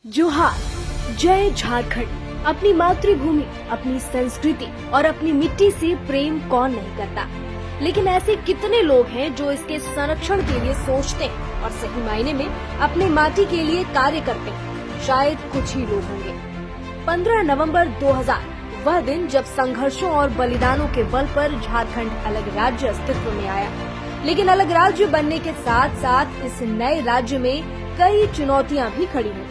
जोहार, जय झारखंड। अपनी मातृभूमि, अपनी संस्कृति और अपनी मिट्टी से प्रेम कौन नहीं करता, लेकिन ऐसे कितने लोग हैं जो इसके संरक्षण के लिए सोचते हैं और सही मायने में अपने माटी के लिए कार्य करते हैं। शायद कुछ ही लोग होंगे। 15 नवंबर 2000 वह दिन जब संघर्षों और बलिदानों के बल पर झारखंड अलग राज्य अस्तित्व में आया। लेकिन अलग राज्य बनने के साथ साथ इस नए राज्य में कई चुनौतियां भी खड़ी हुई।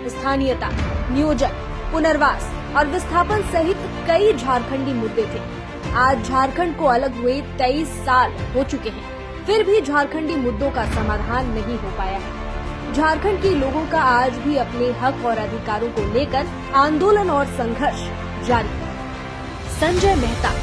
स्थानीयता, नियोजन, पुनर्वास और विस्थापन सहित कई झारखंडी मुद्दे थे। आज झारखंड को अलग हुए 23 साल हो चुके हैं, फिर भी झारखंडी मुद्दों का समाधान नहीं हो पाया है। झारखंड के लोगों का आज भी अपने हक और अधिकारों को लेकर आंदोलन और संघर्ष जारी है। संजय मेहता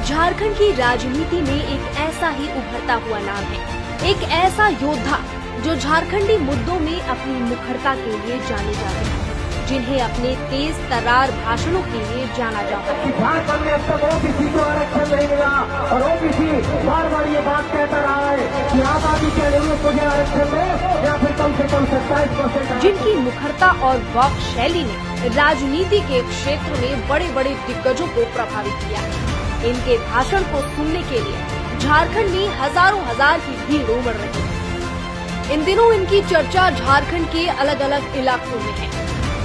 झारखंड की राजनीति में एक ऐसा ही उभरता हुआ नाम है, एक ऐसा योद्धा जो झारखंडी मुद्दों में अपनी मुखरता के लिए जाने जाते हैं, जिन्हें अपने तेज तर्रार भाषणों के लिए जाना जाता है। झारखंड में अब तक ओबीसी को आरक्षण नहीं मिला और ओबीसी बार बार ये बात कहता रहा है कि आबादी के अनुरूप मुझे आरक्षण दे या फिर कम से कम 27%। जिनकी मुखरता और वाक शैली ने राजनीति के क्षेत्र में बड़े बड़े दिग्गजों को प्रभावित किया है। इनके भाषण को सुनने के लिए झारखंड में हजारों हजार की भीड़ उमड़ रही है। इन दिनों इनकी चर्चा झारखंड के अलग अलग इलाकों में है।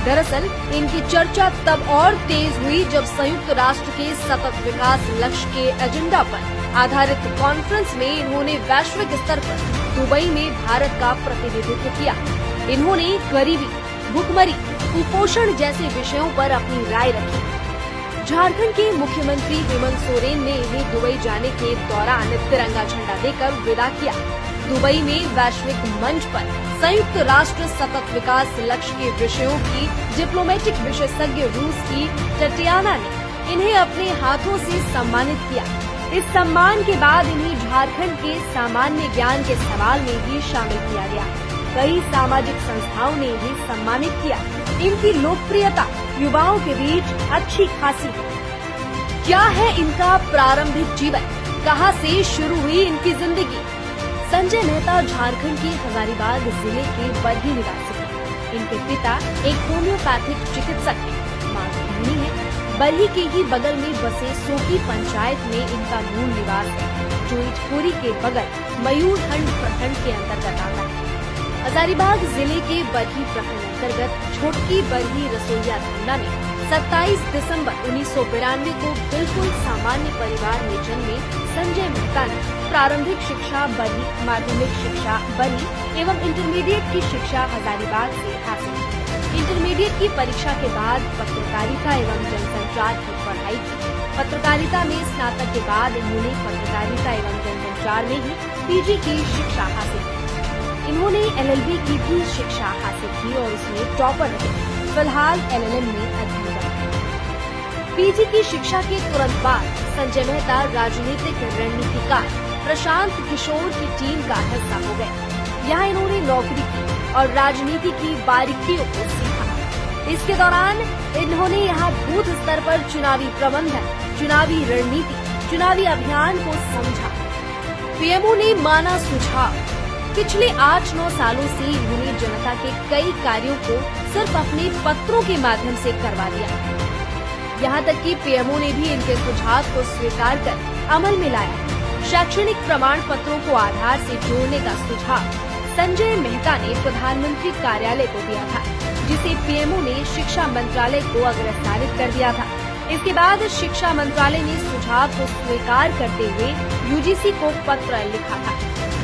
दरअसल इनकी चर्चा तब और तेज हुई जब संयुक्त राष्ट्र के सतत विकास लक्ष्य के एजेंडा पर आधारित कॉन्फ्रेंस में इन्होंने वैश्विक स्तर पर दुबई में भारत का प्रतिनिधित्व किया। इन्होंने गरीबी, भुखमरी, कुपोषण जैसे विषयों पर अपनी राय रखी। झारखंड के मुख्यमंत्री हेमंत सोरेन ने इन्हें दुबई जाने के दौरान तिरंगा झंडा देकर विदा किया। दुबई में वैश्विक मंच पर संयुक्त राष्ट्र सतत विकास लक्ष्य के विषयों की डिप्लोमेटिक विशेषज्ञ रूस की टटियाना ने इन्हें अपने हाथों से सम्मानित किया। इस सम्मान के बाद इन्हें झारखंड के सामान्य ज्ञान के सवाल में भी शामिल किया गया। कई सामाजिक संस्थाओं ने इन्हें सम्मानित किया। इनकी लोकप्रियता युवाओं के बीच अच्छी खासी है। क्या है इनका प्रारंभिक जीवन, कहां से शुरू हुई इनकी जिंदगी? संजय मेहता झारखंड के हजारीबाग जिले के बरही निवासी हैं। इनके पिता एक होम्योपैथिक चिकित्सक हैं, मां गृहिणी है। बरही के ही बगल में बसे सोकी पंचायत में इनका मूल निवास है, जो इटखोरी के बगल मयूरहंड प्रखंड के अंतर्गत आता है। हजारीबाग जिले के बरही प्रखंड अंतर्गत छोटकी बरही रसोईया धंधा में 27 दिसंबर 1992 को बिल्कुल सामान्य परिवार में जन्मे संजय मेहता ने प्रारंभिक शिक्षा बरही, माध्यमिक शिक्षा बरही एवं इंटरमीडिएट की शिक्षा हजारीबाग से हासिल की। इंटरमीडिएट की परीक्षा के बाद पत्रकारिता एवं जनसंचार की पढ़ाई की। पत्रकारिता में स्नातक के बाद इन्होंने पत्रकारिता एवं जनसंचार में ही पीजी की शिक्षा हासिल की। इन्होंने एलएलबी की भी शिक्षा हासिल की और उसमें टॉपर रहे। फिलहाल एलएलएम में अध्ययन करते हैं। पीजी की शिक्षा के तुरंत बाद संजय मेहता राजनीतिक रणनीतिकार प्रशांत किशोर की टीम का हिस्सा हो गए। यहाँ इन्होंने नौकरी की और राजनीति की बारीकियों को सीखा। इसके दौरान इन्होंने यहाँ बूथ स्तर पर चुनावी प्रबंधन, चुनावी रणनीति, चुनावी अभियान को समझा। पीएमओ ने माना सुझाव। पिछले 8-9 सालों से इन्होंने जनता के कई कार्यों को सिर्फ अपने पत्रों के माध्यम से करवा दिया। यहाँ तक कि पीएमओ ने भी इनके सुझाव को स्वीकार कर अमल में लाया। शैक्षणिक प्रमाण पत्रों को आधार से जोड़ने का सुझाव संजय मेहता ने प्रधानमंत्री कार्यालय को दिया था, जिसे पीएमओ ने शिक्षा मंत्रालय को अग्रसारित कर दिया था। इसके बाद शिक्षा मंत्रालय ने सुझाव को स्वीकार करते हुए यूजीसी को पत्र लिखा था।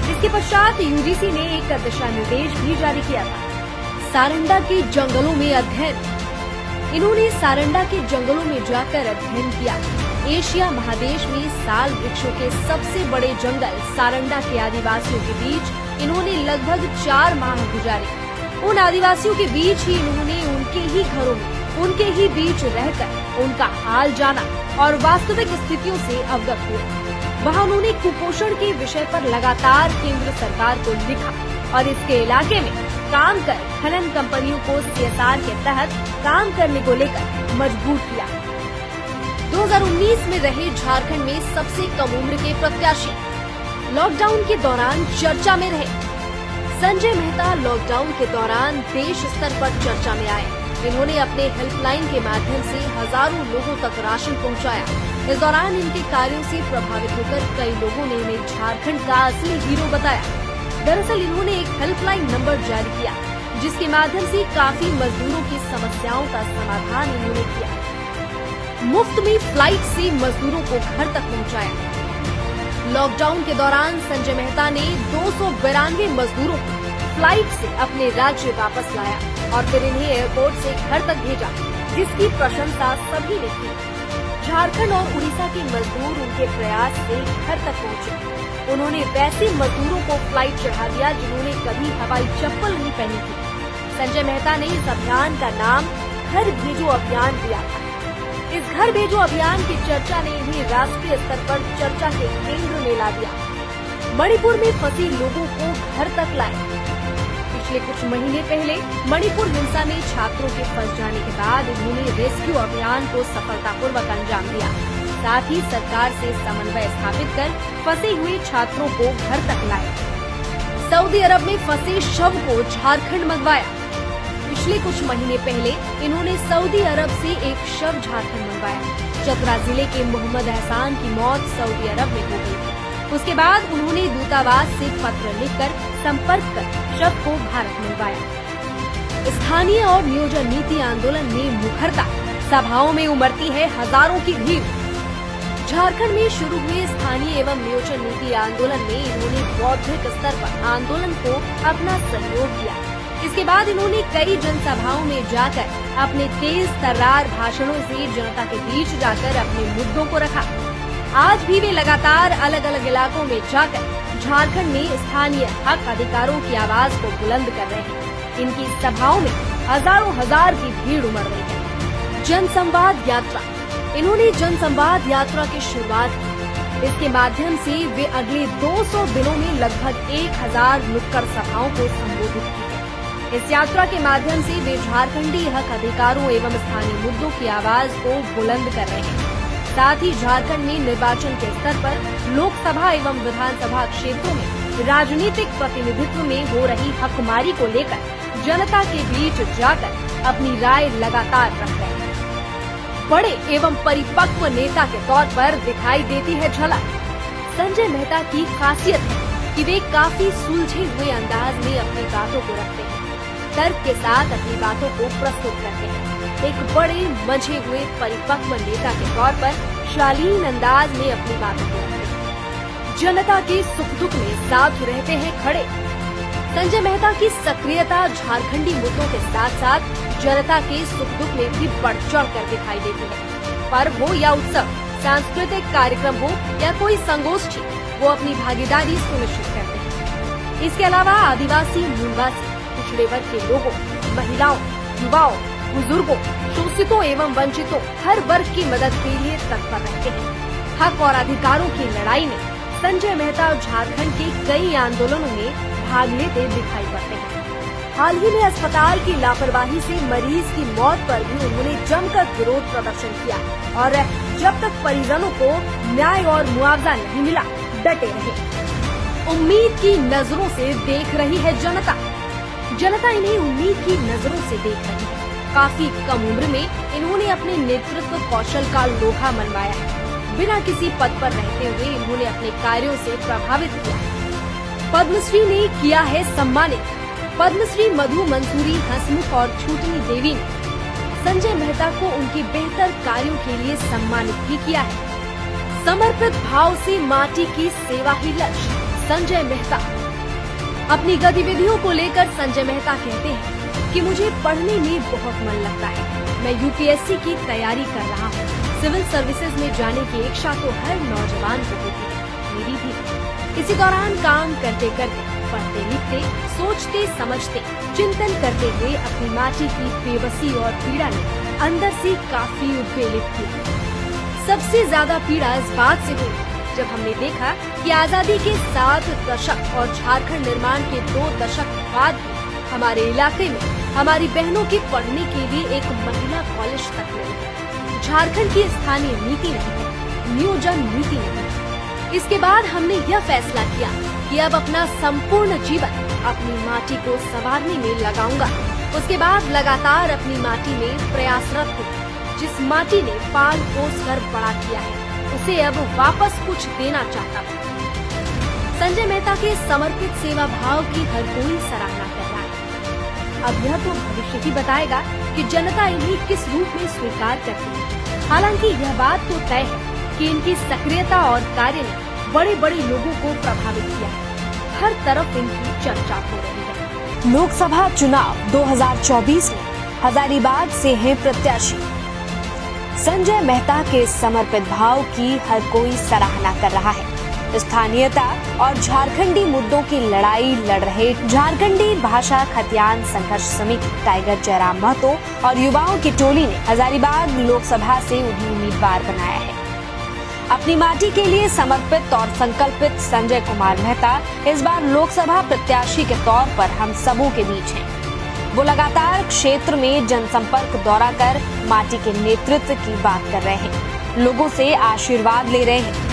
इसके पश्चात यूजीसी ने एक दिशा निर्देश भी जारी किया था। सारंडा के जंगलों में अध्ययन। इन्होंने सारंडा के जंगलों में जाकर अध्ययन किया। एशिया महादेश में साल वृक्षों के सबसे बड़े जंगल सारंडा के आदिवासियों के बीच इन्होंने लगभग 4 माह गुजारे। उन आदिवासियों के बीच ही इन्होंने उनके ही घरों में, उनके ही बीच रहकर उनका हाल जाना और वास्तविक स्थितियों से अवगत हुए। वहाँ उन्होंने कुपोषण के विषय पर लगातार केंद्र सरकार को लिखा और इसके इलाके में काम कर खनन कंपनियों को सीएसआर के तहत काम करने को लेकर मजबूर किया। 2019 में रहे झारखंड में सबसे कम उम्र के प्रत्याशी लॉकडाउन के दौरान चर्चा में रहे। संजय मेहता लॉकडाउन के दौरान देश स्तर पर चर्चा में आए। इन्होंने अपने हेल्पलाइन के माध्यम से हजारों लोगों तक राशन पहुंचाया। इस दौरान इनके कार्यों से प्रभावित होकर कई लोगों ने इन्हें झारखंड का असली हीरो बताया। दरअसल इन्होंने एक हेल्पलाइन नंबर जारी किया, जिसके माध्यम से काफी मजदूरों की समस्याओं का समाधान इन्होंने किया। मुफ्त में फ्लाइट से मजदूरों को घर तक पहुंचाया। लॉकडाउन के दौरान संजय मेहता ने 292 मजदूरों को फ्लाइट से अपने राज्य वापस लाया और फिर इन्हें एयरपोर्ट से घर तक भेजा, जिसकी प्रशंसा सभी ने की। झारखंड और उड़ीसा के मजदूर उनके प्रयास से घर तक पहुंचे। उन्होंने वैसे मजदूरों को फ्लाइट चढ़ा दिया जिन्होंने कभी हवाई चप्पल नहीं पहनी थी। संजय मेहता ने इस अभियान का नाम घर भेजो अभियान दिया था। इस घर भेजो अभियान की चर्चा ने इन्हें राष्ट्रीय स्तर पर चर्चा के केंद्र में ला दिया। मणिपुर में फंसे लोगों को घर तक लाए। पिछले कुछ महीने पहले मणिपुर हिंसा में छात्रों के फंस जाने के बाद इन्होंने रेस्क्यू अभियान को सफलतापूर्वक अंजाम दिया। साथ ही सरकार से समन्वय स्थापित कर फंसे हुए छात्रों को घर तक लाए। सऊदी अरब में फंसे शव को झारखंड मंगवाया। पिछले कुछ महीने पहले इन्होंने सऊदी अरब से एक शव झारखंड मंगवाया। चतरा जिले के मोहम्मद एहसान की मौत सऊदी अरब में हो गई थी। उसके बाद उन्होंने दूतावास से पत्र लिखकर संपर्क कर शव को भारत मंगवाया। स्थानीय और नियोजन नीति आंदोलन में मुखरता, सभाओं में उमड़ती है हजारों की भीड़। झारखंड में शुरू हुए स्थानीय एवं नियोजन नीति आंदोलन में इन्होंने बौद्धिक स्तर पर आंदोलन को अपना सहयोग दिया। इसके बाद इन्होंने कई जनसभाओं में जाकर अपने तेज तर्रार भाषणों से जनता के बीच जाकर अपने मुद्दों को रखा। आज भी वे लगातार अलग अलग इलाकों में जाकर झारखंड में स्थानीय हक अधिकारों की आवाज को बुलंद कर रहे हैं। इनकी सभाओं में हजारों हजार की भीड़ उमड़ रही है। जनसंवाद यात्रा, इन्होंने जनसंवाद यात्रा की शुरुआत की। इसके माध्यम से वे अगले 200 दिनों में लगभग 1000 नुक्कड़ सभाओं को संबोधित की। इस यात्रा के माध्यम से वे झारखंडी हक अधिकारों एवं स्थानीय मुद्दों की आवाज को बुलंद कर रहे हैं। साथ ही झारखंड में निर्वाचन के स्तर पर लोकसभा एवं विधानसभा क्षेत्रों में राजनीतिक प्रतिनिधित्व में हो रही हकमारी को लेकर जनता के बीच जाकर अपनी राय लगातार रख रहे हैं। बड़े एवं परिपक्व नेता के तौर पर दिखाई देती है झलक। संजय मेहता की खासियत है कि वे काफी सुलझे हुए अंदाज में अपनी बातों को रखते हैं, तर्क के साथ अपनी बातों को प्रस्तुत करते हैं। एक बड़े मंझे हुए परिपक्व नेता के तौर पर शालीन अंदाज में अपनी बातों को रखते हैं। जनता के सुख दुख में साथ रहते हैं खड़े। संजय मेहता की सक्रियता झारखंडी मुद्दों के साथ साथ जनता के सुख दुख में भी बढ़ चढ़ कर दिखाई देती है। पर्व हो या उत्सव, सांस्कृतिक कार्यक्रम हो या कोई संगोष्ठी, वो अपनी भागीदारी सुनिश्चित करते हैं। इसके अलावा आदिवासी, मूलवासी, पिछड़े वर्ग के लोगों, महिलाओं, युवाओं, बुजुर्गों, शोषितों एवं वंचितों, हर वर्ग की मदद के लिए तत्पर रहते हैं। हक और अधिकारों की लड़ाई में संजय मेहता झारखंड के कई आंदोलनों में भाग लेते दिखाई पड़ते हैं। हाल ही में अस्पताल की लापरवाही से मरीज की मौत पर भी उन्होंने जमकर विरोध प्रदर्शन किया और जब तक परिजनों को न्याय और मुआवजा नहीं मिला, डटे रहे। उम्मीद की नजरों से देख रही है जनता। जनता इन्हें उम्मीद की नजरों से देख रही है। काफी कम उम्र में इन्होंने अपने नेतृत्व कौशल का लोहा मनवाया है। बिना किसी पद पर रहते हुए इन्होंने अपने कार्यों से प्रभावित किया है। पद्मश्री ने किया है सम्मानित। पद्मश्री मधु मंसूरी, हंसमुख और छूटनी देवी ने संजय मेहता को उनके बेहतर कार्यों के लिए सम्मानित भी किया है। समर्पित भाव से माटी की सेवा ही लक्ष्य। संजय मेहता अपनी गतिविधियों को लेकर संजय मेहता कहते हैं कि मुझे पढ़ने में बहुत मन लगता है। मैं यूपीएससी की तैयारी कर रहा हूँ। सिविल सर्विसेज में जाने की इच्छा तो हर नौजवान को होती है, मेरी भी। इसी दौरान काम करते करते, पढ़ते लिखते, सोचते समझते, चिंतन करते हुए अपनी माटी की बेबसी और पीड़ा ने अंदर से काफी उद्वेलित किया। सबसे ज्यादा पीड़ा इस बात से हुई जब हमने देखा कि आजादी के 7 दशक और झारखंड निर्माण के 2 दशक बाद भी हमारे इलाके में हमारी बहनों के पढ़ने के लिए एक महिला कॉलेज तक नहीं है। झारखंड की स्थानीय नीति नहीं है, नियोजन नीति नहीं है। इसके बाद हमने यह फैसला किया कि अब अपना संपूर्ण जीवन अपनी माटी को संवारने में लगाऊंगा। उसके बाद लगातार अपनी माटी में प्रयासरत हूँ। जिस माटी ने पाल पोस कर बड़ा किया है, उसे अब वापस कुछ देना चाहता हूँ। संजय मेहता के समर्पित सेवा भाव की हर कोई सराहना कर रहा है। अब यह तो भविष्य ही बताएगा कि जनता इन्हें किस रूप में स्वीकार करती है। हालांकि यह बात तो तय है कि इनकी सक्रियता और कार्य ने बड़े बड़े लोगों को प्रभावित किया है। हर तरफ इनकी चर्चा हो रही है। लोकसभा चुनाव 2024 में हजारीबाग से हैं प्रत्याशी। संजय मेहता के समर्पित भाव की हर कोई सराहना कर रहा है। स्थानीयता और झारखंडी मुद्दों की लड़ाई लड़ रहे झारखंडी भाषा खतियान संघर्ष समिति टाइगर जयराम महतो और युवाओं की टोली ने हजारीबाग लोकसभा से उन्हें उम्मीदवार बनाया है। अपनी माटी के लिए समर्पित और संकल्पित संजय कुमार मेहता इस बार लोकसभा प्रत्याशी के तौर पर हम सबों के बीच हैं। वो लगातार क्षेत्र में जनसंपर्क दौरा कर माटी के नेतृत्व की बात कर रहे हैं, लोगों से आशीर्वाद ले रहे हैं।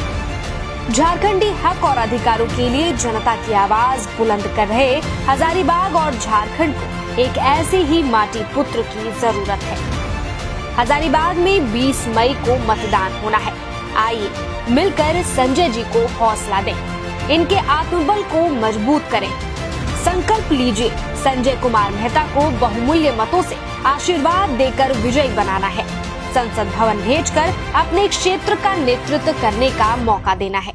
झारखंडी हक और अधिकारों के लिए जनता की आवाज बुलंद कर रहे हजारीबाग और झारखंड को एक ऐसे ही माटी पुत्र की जरूरत है। हजारीबाग में 20 मई को मतदान होना है। आइए मिलकर संजय जी को हौसला दें, इनके आत्मबल को मजबूत करें। संकल्प लीजिए, संजय कुमार मेहता को बहुमूल्य मतों से आशीर्वाद देकर विजयी बनाना है। संसद भवन भेजकर अपने क्षेत्र का नेतृत्व करने का मौका देना है।